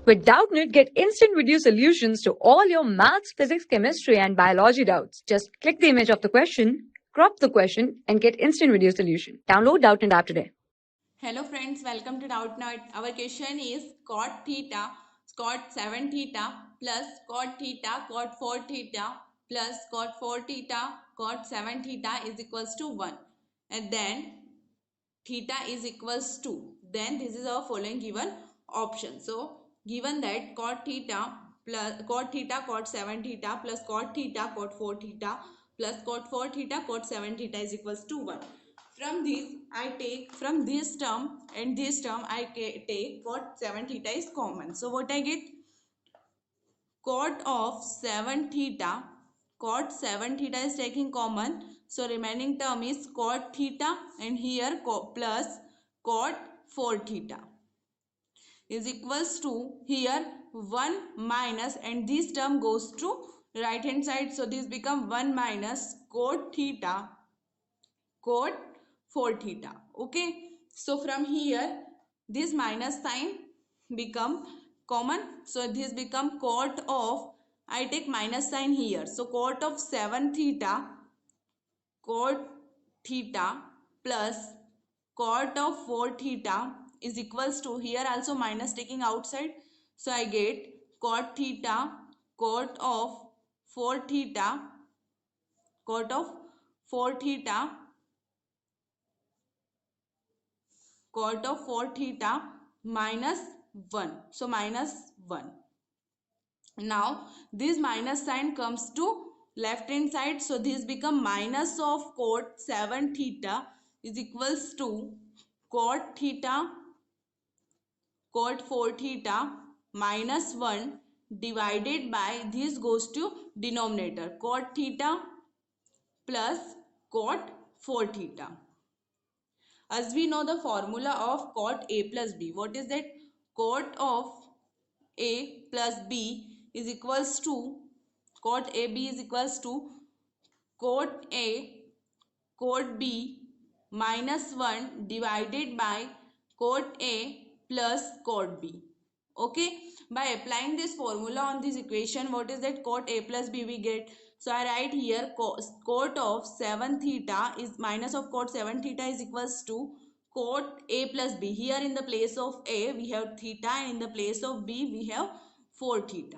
With Doubtnut, get instant video solutions to all your maths, physics, chemistry, and biology doubts. Just click the image of the question, crop the question, and get instant video solution. Download Doubtnut app today. Hello friends, welcome to Doubtnut. Our question is cot theta, cot 7 theta plus cot theta, cot 4 theta plus cot 4 theta, cot 7 theta is equals to 1. And then theta is equals to. Then this is our following given option. So given that cot theta plus cot theta, cot 7 theta plus cot theta, cot 4 theta plus cot 4 theta, cot 7 theta is equals to 1. From this I take from this term and this term I take cot 7 theta is common. So what I get? Cot of 7 theta, cot 7 theta is taking common. So remaining term is cot theta and here plus cot 4 theta is equals to here 1 minus and this term goes to right hand side. So this become 1 minus cot theta, cot 4 theta. Okay. So from here this minus sign become common. So this become cot of, I take minus sign here. So cot of 7 theta, cot theta plus cot of 4 theta is equals to, here also minus taking outside. So I get cot theta, cot of 4 theta, cot of 4 theta, cot of 4 theta minus 1. So minus 1. Now this minus sign comes to left hand side. So this become minus of cot 7 theta is equals to cot theta, cot 4 theta minus 1 divided by, this goes to denominator, cot theta plus cot 4 theta. As we know the formula of cot A plus B. What is that? Cot of A plus B is equals to, cot AB is equals to cot A cot B minus 1 divided by cot A plus cot B. Okay. By applying this formula on this equation, what is that? Cot A plus B we get. So I write here cot of 7 theta is minus of cot 7 theta is equals to cot A plus B. Here in the place of A we have theta and in the place of B we have 4 theta.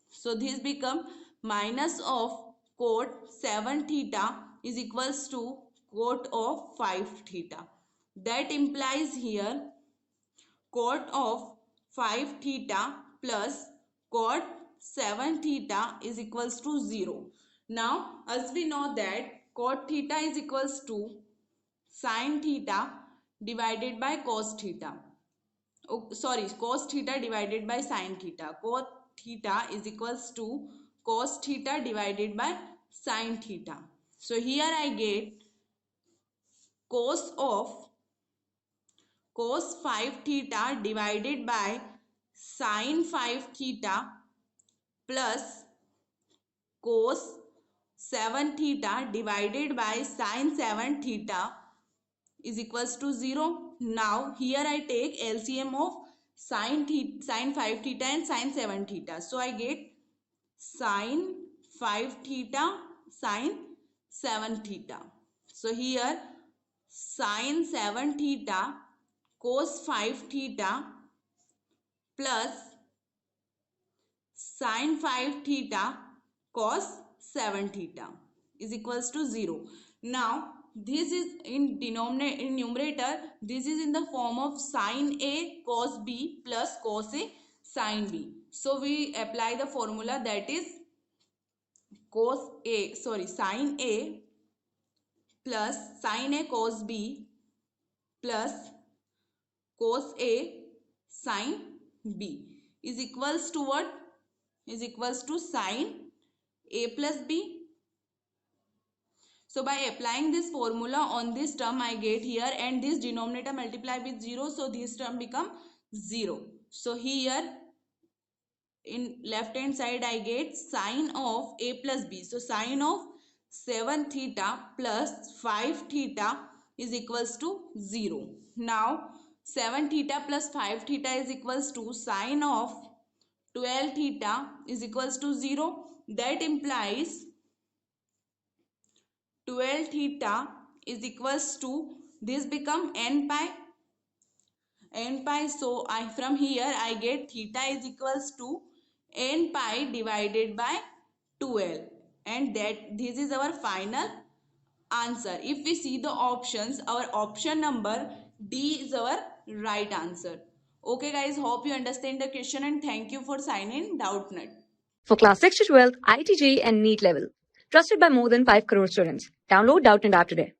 So this become minus of cot 7 theta is equals to cot of 5 theta. That implies here cot of 5 theta plus cot 7 theta is equals to 0. Now as we know that cot theta is equals to sin theta divided by cos theta. Oh, sorry, cos theta divided by sin theta. Cos theta is equals to cos theta divided by sin theta. So here I get cos of cos 5 theta divided by sin 5 theta plus cos 7 theta divided by sin 7 theta is equals to 0. Now here I take LCM of sin 5 theta and sin 7 theta. So I get sin 5 theta, sin 7 theta. So here sin 7 theta cos 5 theta plus sin 5 theta cos 7 theta is equals to 0. Now this is in denominator, in numerator this is in the form of sin A cos B plus cos A sin B. So we apply the formula, that is sin A plus sin A cos B plus cos A sin B is equals to what? Is equals to sin A plus B. So by applying this formula on this term I get here, and this denominator multiply with 0, so this term become 0. So here in left hand side I get sin of A plus B. So sin of 7 theta plus 5 theta is equals to 0. Now 7 theta plus 5 theta is equals to sin of 12 theta is equals to 0. That implies 12 theta is equals to, this become n pi. So from here I get theta is equals to n pi divided by 12, and that this is our final answer. If we see the options, our option number D is our right answer. Okay guys, hope you understand the question, and thank you for signing Doubtnut. For class 6 to 12, IIT JEE and NEET level. Trusted by more than 5 crore students. Download Doubtnut app today.